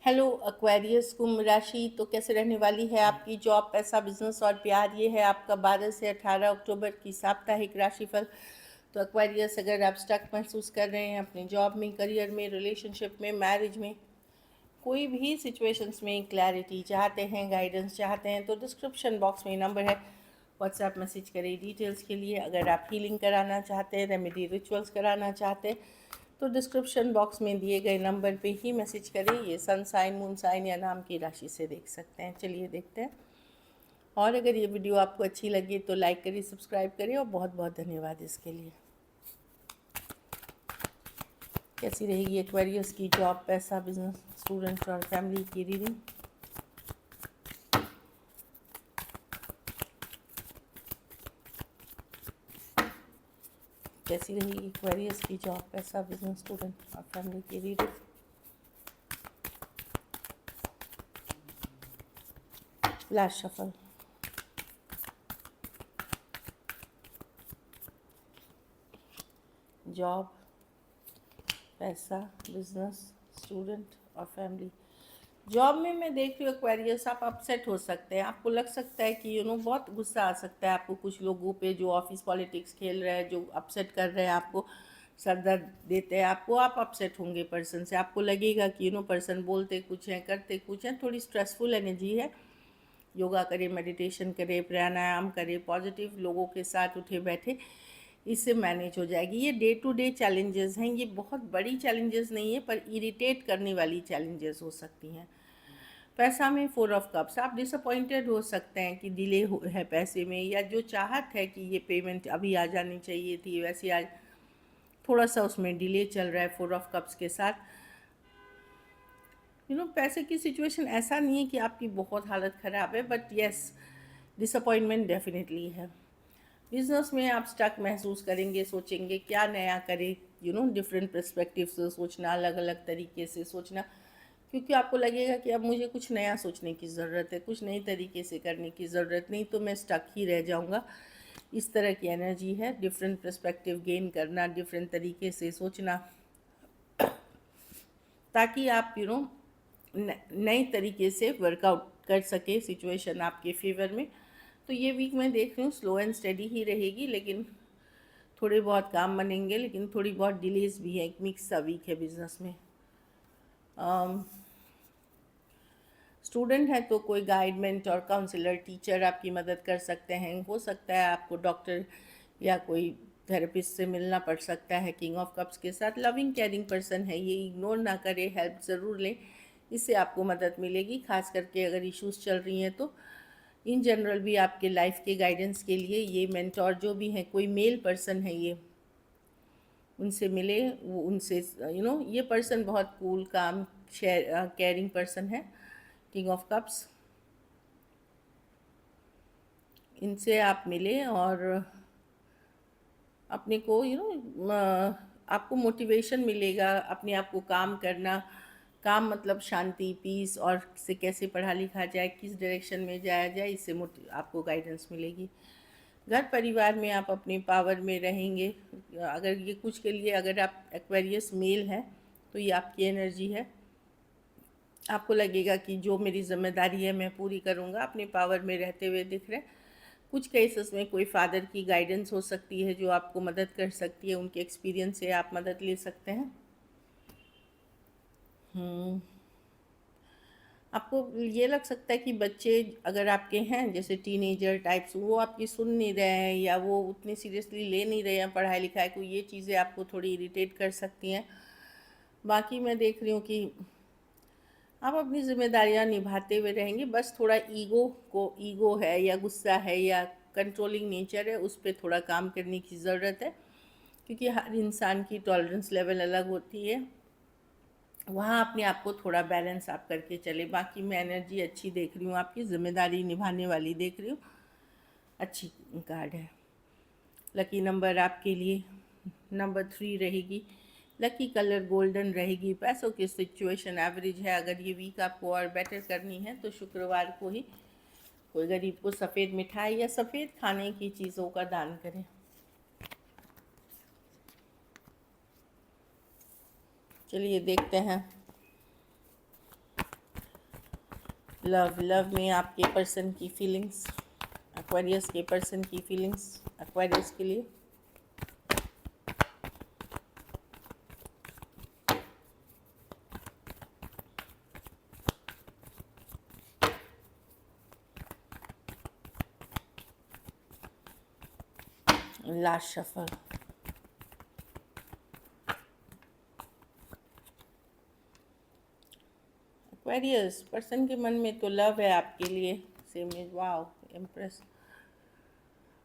Hello Aquarius कुंभ राशि। तो कैसे रहने वाली है आपकी जॉब, पैसा, बिजनेस और प्यार। ये है आपका 12 से 18 अक्टूबर की साप्ताहिक राशिफल। तो एक्वेरियस, अगर आप स्टक महसूस कर रहे हैं अपने जॉब में, करियर में, रिलेशनशिप में, मैरिज में, कोई भी सिचुएशंस में क्लैरिटी चाहते हैं, गाइडेंस चाहते हैं, तो डिस्क्रिप्शन बॉक्स में नंबर है, व्हाट्सएप मैसेज करें डिटेल्स के लिए। अगर आप हीलिंग कराना चाहते हैं, रेमेडी रिचुअल्स कराना चाहते हैं, तो डिस्क्रिप्शन बॉक्स में दिए गए नंबर पे ही मैसेज करें। ये सन साइन, मून साइन या नाम की राशि से देख सकते हैं। चलिए देखते हैं। और अगर ये वीडियो आपको अच्छी लगी तो लाइक करिए, सब्सक्राइब करिए, और बहुत बहुत धन्यवाद इसके लिए। कैसी रहेगी एक्वेरियस की जॉब, पैसा, बिजनेस, स्टूडेंट्स और फैमिली की रीडिंग। कैसी रहेगी एक्वेरियस की जॉब, पैसा, बिजनेस, स्टूडेंट और फैमिली की रीडिंग। Last shuffle. जॉब, पैसा, बिजनेस, स्टूडेंट और फैमिली। जॉब में मैं देख रही हूँ एक्वेरियस, आप अपसेट हो सकते हैं। आपको लग सकता है कि बहुत गुस्सा आ सकता है आपको कुछ लोगों पे जो ऑफिस पॉलिटिक्स खेल रहे हैं, जो अपसेट कर रहे हैं, आपको सर दर्द देते हैं आपको। आप अपसेट होंगे पर्सन से। आपको लगेगा कि पर्सन बोलते कुछ हैं, करते कुछ हैं। थोड़ी स्ट्रेसफुल एनर्जी है। योगा करें, मेडिटेशन करें, प्राणायाम करें, पॉजिटिव लोगों के साथ उठे बैठे, इससे मैनेज हो जाएगी। ये डे टू डे चैलेंजेस हैं। ये बहुत बड़ी चैलेंजेस नहीं है, पर इरिटेट करने वाली चैलेंजेस हो सकती हैं। पैसा में 4 ऑफ कप्स। आप डिसअपॉइंटेड हो सकते हैं कि डिले है पैसे में, या जो चाहत है कि ये पेमेंट अभी आ जानी चाहिए थी, वैसे आज थोड़ा सा उसमें डिले चल रहा है 4 ऑफ कप्स के साथ। पैसे की सिचुएशन ऐसा नहीं है कि आपकी बहुत हालत ख़राब है, बट येस, डिसअपॉइंटमेंट डेफिनेटली है। बिजनेस में आप स्टक महसूस करेंगे, सोचेंगे क्या नया करें। डिफरेंट पर्सपेक्टिव से सोचना, अलग अलग तरीके से सोचना, क्योंकि आपको लगेगा कि अब मुझे कुछ नया सोचने की ज़रूरत है, कुछ नई तरीके से करने की ज़रूरत, नहीं तो मैं स्टक ही रह जाऊंगा। इस तरह की एनर्जी है। डिफरेंट पर्सपेक्टिव गेन करना, डिफरेंट तरीके से सोचना, ताकि आप नए तरीके से वर्कआउट कर सके सिचुएशन आपके फेवर में। तो ये वीक मैं देख रही हूँ स्लो एंड स्टेडी ही रहेगी, लेकिन थोड़े बहुत काम बनेंगे, लेकिन थोड़ी बहुत डिलेज भी है। एक मिक्स सा वीक है बिजनेस में। स्टूडेंट है तो कोई गाइडमेंट और काउंसलर, टीचर आपकी मदद कर सकते हैं। हो सकता है आपको डॉक्टर या कोई थेरेपिस्ट से मिलना पड़ सकता है। किंग ऑफ कप्स के साथ लविंग केयरिंग पर्सन है, ये इग्नोर ना करें, हेल्प ज़रूर लें, इससे आपको मदद मिलेगी। खास करके अगर इश्यूज चल रही हैं तो इन जनरल भी आपके लाइफ के गाइडेंस के लिए ये मेंटोर जो भी हैं, कोई मेल पर्सन है, ये उनसे मिले। वो उनसे ये पर्सन बहुत कूल, काम, केयरिंग पर्सन है। किंग ऑफ कप्स, इनसे आप मिले और अपने को आपको मोटिवेशन मिलेगा अपने आप को काम करना। काम मतलब शांति, पीस, और से कैसे पढ़ा लिखा जाए, किस डायरेक्शन में जाया जाए, इससे आपको गाइडेंस मिलेगी। घर परिवार में आप अपने पावर में रहेंगे। अगर ये कुछ के लिए, अगर आप एक्वेरियस मेल हैं तो ये आपकी एनर्जी है। आपको लगेगा कि जो मेरी जिम्मेदारी है मैं पूरी करूँगा, अपने पावर में रहते हुए दिख रहे हैं। कुछ केसेस में कोई फादर की गाइडेंस हो सकती है जो आपको मदद कर सकती है। उनके एक्सपीरियंस से आप मदद ले सकते हैं। आपको ये लग सकता है कि बच्चे अगर आपके हैं, जैसे टीनेजर टाइप्स, वो आपकी सुन नहीं रहे हैं, या वो उतनी सीरियसली ले नहीं रहे हैं पढ़ाई लिखाई को, ये चीज़ें आपको थोड़ी इरिटेट कर सकती हैं। बाकी मैं देख रही हूँ कि आप अपनी जिम्मेदारियां निभाते हुए रहेंगे। बस थोड़ा ईगो है, या गुस्सा है, या कंट्रोलिंग नेचर है, उस पर थोड़ा काम करने की ज़रूरत है, क्योंकि हर इंसान की टॉलरेंस लेवल अलग होती है। वहाँ अपने आप को थोड़ा बैलेंस आप करके चले। बाकी मैं एनर्जी अच्छी देख रही हूँ, आपकी जिम्मेदारी निभाने वाली देख रही हूँ। अच्छी कार्ड है। लकी नंबर आपके लिए नंबर 3 रहेगी। लकी कलर गोल्डन रहेगी। पैसों की सिचुएशन एवरेज है। अगर ये वीक आपको और बेटर करनी है तो शुक्रवार को ही कोई गरीब को सफ़ेद मिठाई या सफ़ेद खाने की चीज़ों का दान करें। चलिए देखते हैं लव में आपके पर्सन की फीलिंग्स, एक्वेरियस के पर्सन की फीलिंग्स एक्वेरियस के लिए। Last shuffle. एक्वेरियस पर्सन के मन में तो लव है आपके लिए, सेम इज वाओ इम्प्रेस।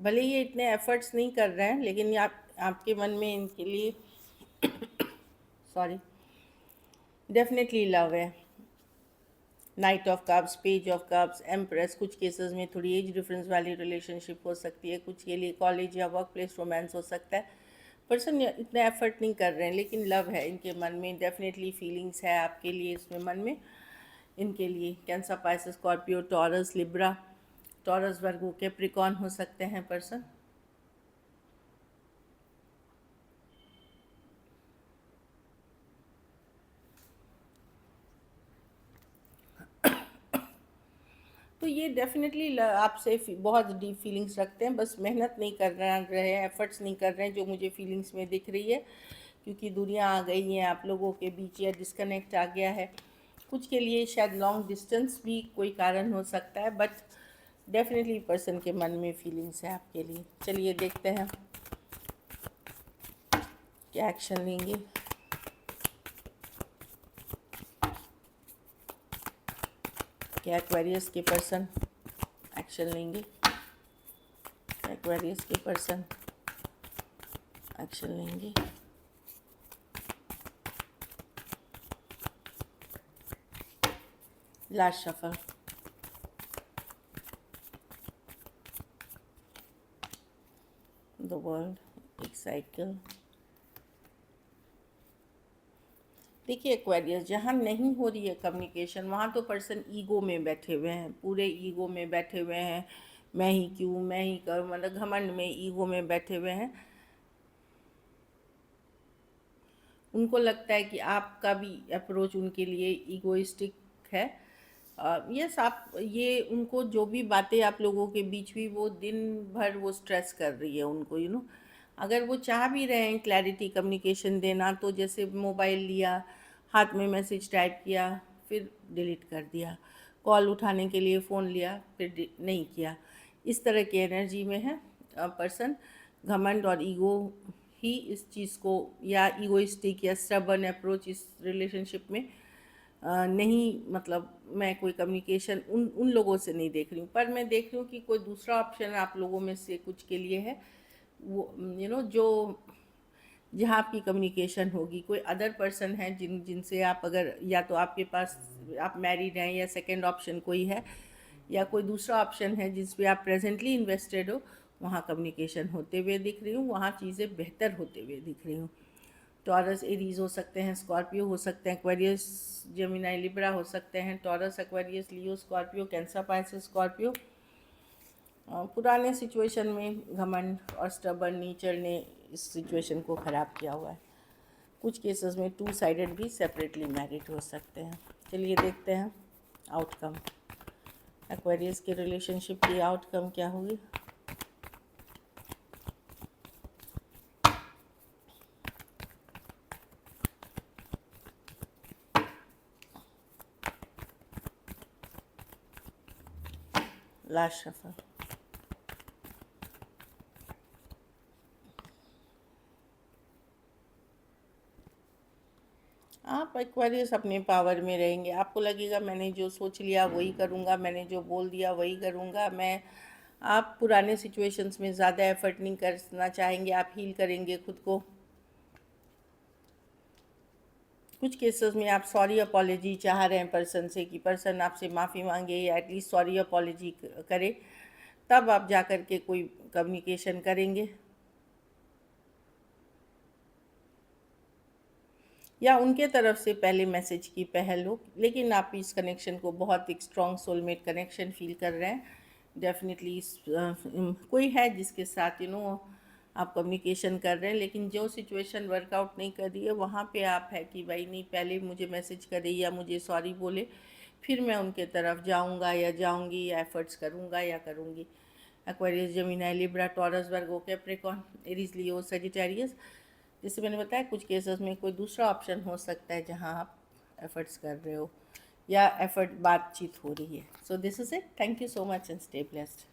भले ये इतने एफर्ट्स नहीं कर रहे हैं लेकिन ये आपके मन में इनके लिए सॉरी डेफिनेटली लव है। Night of cups, page of cups, empress. कुछ केसेस में थोड़ी एज डिफरेंस वाली रिलेशनशिप हो सकती है, कुछ के लिए कॉलेज या वर्क प्लेस रोमांस हो सकता है। पर्सन इतना एफर्ट नहीं कर रहे हैं लेकिन लव है इनके मन में, डेफिनेटली फीलिंग्स है आपके लिए इसमें मन में इनके लिए। Cancer, Pisces, Scorpio, Taurus, Libra, Taurus, Virgo, Capricorn हो सकते हैं पर्सन। तो ये डेफिनेटली आपसे बहुत डीप फीलिंग्स रखते हैं, बस मेहनत नहीं कर रहे हैं, एफर्ट्स नहीं कर रहे हैं जो मुझे फीलिंग्स में दिख रही है, क्योंकि दुनिया आ गई है आप लोगों के बीच या डिस्कनेक्ट आ गया है। कुछ के लिए शायद लॉन्ग डिस्टेंस भी कोई कारण हो सकता है, बट डेफिनेटली पर्सन के मन में फीलिंग्स है आपके लिए। चलिए देखते हैं क्या एक्शन लेंगे। क्या एक्वेरियस के पर्सन एक्शन लेंगे? एक्वेरियस के पर्सन एक्शन लेंगे? Last shuffle. द वर्ल्ड, एक साइकिल। देखिए एक्वेरियस, जहाँ नहीं हो रही है कम्युनिकेशन वहाँ तो पर्सन ईगो में बैठे हुए हैं, पूरे ईगो में बैठे हुए हैं। मैं ही क्यों, मैं ही करूँ, मतलब घमंड में, ईगो में बैठे हुए हैं। उनको लगता है कि आपका भी अप्रोच उनके लिए ईगोइस्टिक है। यस, आप ये उनको जो भी बातें आप लोगों के बीच हुई वो दिन भर वो स्ट्रेस कर रही है उनको, अगर वो चाह भी रहे हैं क्लैरिटी कम्युनिकेशन देना, तो जैसे मोबाइल लिया, हाथ में मैसेज टाइप किया, फिर डिलीट कर दिया, कॉल उठाने के लिए फ़ोन लिया, फिर नहीं किया, इस तरह की एनर्जी में है पर्सन। घमंड और ईगो ही इस चीज़ को, या ईगोइस्टिक या स्टबर्न अप्रोच इस रिलेशनशिप में नहीं, मतलब मैं कोई कम्युनिकेशन उन लोगों से नहीं देख रही हूँ, पर मैं देख रही हूँ कि कोई दूसरा ऑप्शन आप लोगों में से कुछ के लिए है, वो जो जहाँ आपकी कम्युनिकेशन होगी। कोई अदर पर्सन है जिनसे आप, अगर या तो आपके पास आप मैरिड हैं या सेकंड ऑप्शन कोई है, या कोई दूसरा ऑप्शन है जिस पे आप प्रेजेंटली इन्वेस्टेड हो, वहाँ कम्युनिकेशन होते हुए दिख रही हूँ, वहाँ चीज़ें बेहतर होते हुए दिख रही हूँ। टॉरस, एरीज हो सकते हैं, स्कॉर्पियो हो सकते हैं, एक्वेरियस, जेमिनी, लिब्रा हो सकते हैं। टॉरस, एक्वेरियस, लियो, स्कॉर्पियो, कैंसर, पाइसेस, स्कॉर्पियो। पुराने सिचुएशन में घमंड और स्टबर्न नेचर ने इस सिचुएशन को ख़राब किया हुआ है। कुछ केसेस में टू साइडेड भी सेपरेटली मैरिड हो सकते हैं। चलिए देखते हैं आउटकम, एक्वेरियस के रिलेशनशिप की आउटकम क्या होगी। Last shuffle. आप एक्वेरियस अपने पावर में रहेंगे, आपको लगेगा मैंने जो सोच लिया वही करूँगा, मैंने जो बोल दिया वही करूँगा मैं। आप पुराने सिचुएशंस में ज़्यादा एफर्ट नहीं करना चाहेंगे, आप हील करेंगे खुद को। कुछ केसेस में आप सॉरी अपॉलजी चाह रहे हैं पर्सन से, कि पर्सन आपसे माफ़ी मांगे या एटलीस्ट सॉरी अपॉलजी करे, तब आप जा कर के कोई कम्युनिकेशन करेंगे, या उनके तरफ से पहले मैसेज की पहल हो। लेकिन आप इस कनेक्शन को बहुत एक स्ट्रॉन्ग सोलमेट कनेक्शन फील कर रहे हैं। डेफिनेटली कोई है जिसके साथ आप कम्युनिकेशन कर रहे हैं, लेकिन जो सिचुएशन वर्कआउट नहीं कर रही है वहाँ पे आप है कि भाई नहीं, पहले मुझे मैसेज करे या मुझे सॉरी बोले, फिर मैं उनके तरफ जाऊंगा या जाऊंगी या एफर्ट्स करूंगा या करूंगी। Aquarius, Gemini, Libra, Taurus, Virgo, Capricorn, Aries, लियो, सजिटेरियस। जैसे मैंने बताया कुछ केसेस में कोई दूसरा ऑप्शन हो सकता है जहां आप एफर्ट्स कर रहे हो या एफर्ट बातचीत हो रही है। So this is it. Thank you so much and stay blessed.